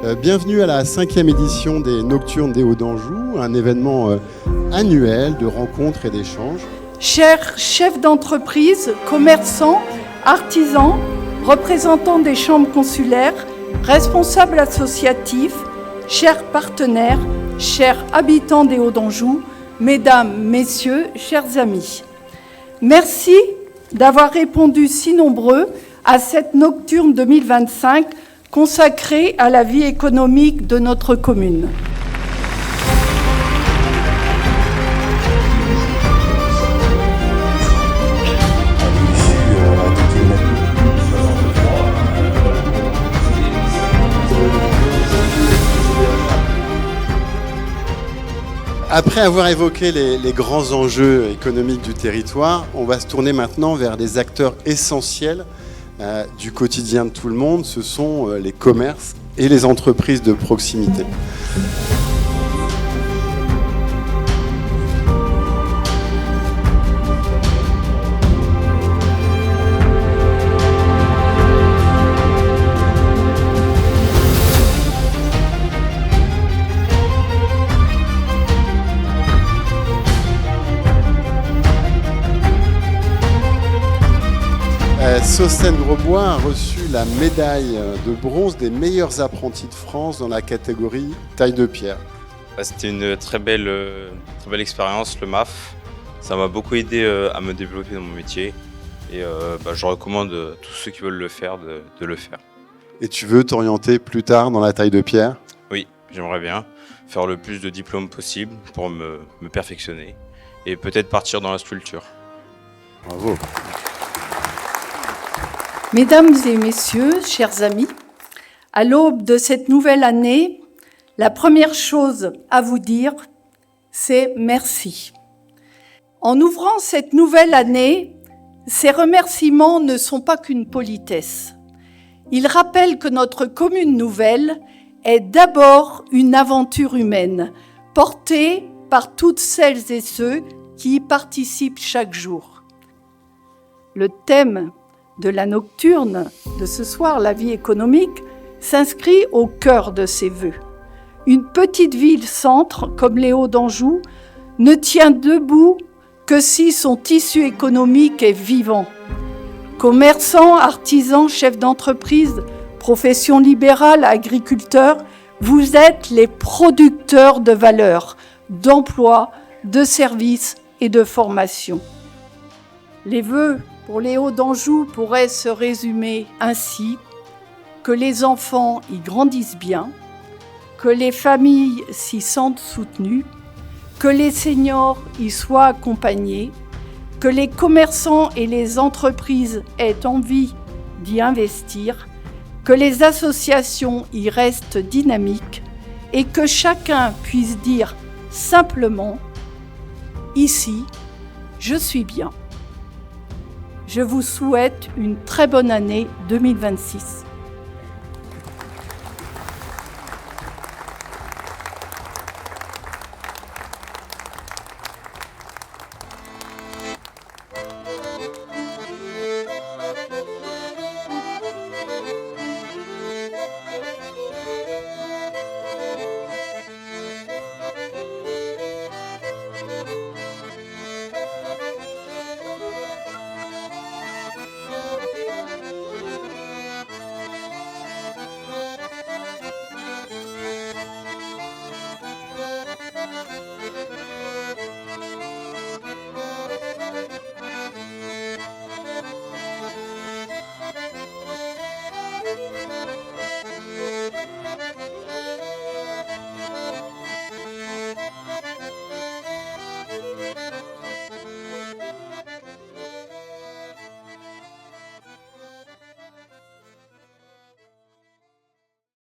Bienvenue à la 5e édition des Nocturnes des Hauts d'Anjou, un événement annuel de rencontres et d'échanges. Chers chefs d'entreprise, commerçants, artisans, représentants des chambres consulaires, responsables associatifs, chers partenaires, chers habitants des Hauts d'Anjou, mesdames, messieurs, chers amis. Merci d'avoir répondu si nombreux à cette nocturne 2025 consacrée à la vie économique de notre commune. Après avoir évoqué les grands enjeux économiques du territoire, on va se tourner maintenant vers des acteurs essentiels du quotidien de tout le monde. Ce sont les commerces et les entreprises de proximité. Saucène Grosbois a reçu la médaille de bronze des meilleurs apprentis de France dans la catégorie taille de pierre. C'était une très belle expérience, le MAF. Ça m'a beaucoup aidé à me développer dans mon métier. Et je recommande à tous ceux qui veulent le faire de le faire. Et tu veux t'orienter plus tard dans la taille de pierre ? Oui, j'aimerais bien faire le plus de diplômes possible pour me perfectionner et peut-être partir dans la sculpture. Bravo. Mesdames et messieurs, chers amis, à l'aube de cette nouvelle année, la première chose à vous dire, c'est merci. En ouvrant cette nouvelle année, ces remerciements ne sont pas qu'une politesse. Ils rappellent que notre commune nouvelle est d'abord une aventure humaine, portée par toutes celles et ceux qui y participent chaque jour. Le thème de la nocturne de ce soir, la vie économique, s'inscrit au cœur de ces vœux. Une petite ville-centre comme les Hauts d'Anjou ne tient debout que si son tissu économique est vivant. Commerçants, artisans, chefs d'entreprise, professions libérales, agriculteurs, vous êtes les producteurs de valeur, d'emplois, de services et de formation. Les vœux pour les Hauts d'Anjou pourraient se résumer ainsi: que les enfants y grandissent bien, que les familles s'y sentent soutenues, que les seniors y soient accompagnés, que les commerçants et les entreprises aient envie d'y investir, que les associations y restent dynamiques et que chacun puisse dire simplement « Ici, je suis bien ». Je vous souhaite une très bonne année 2026.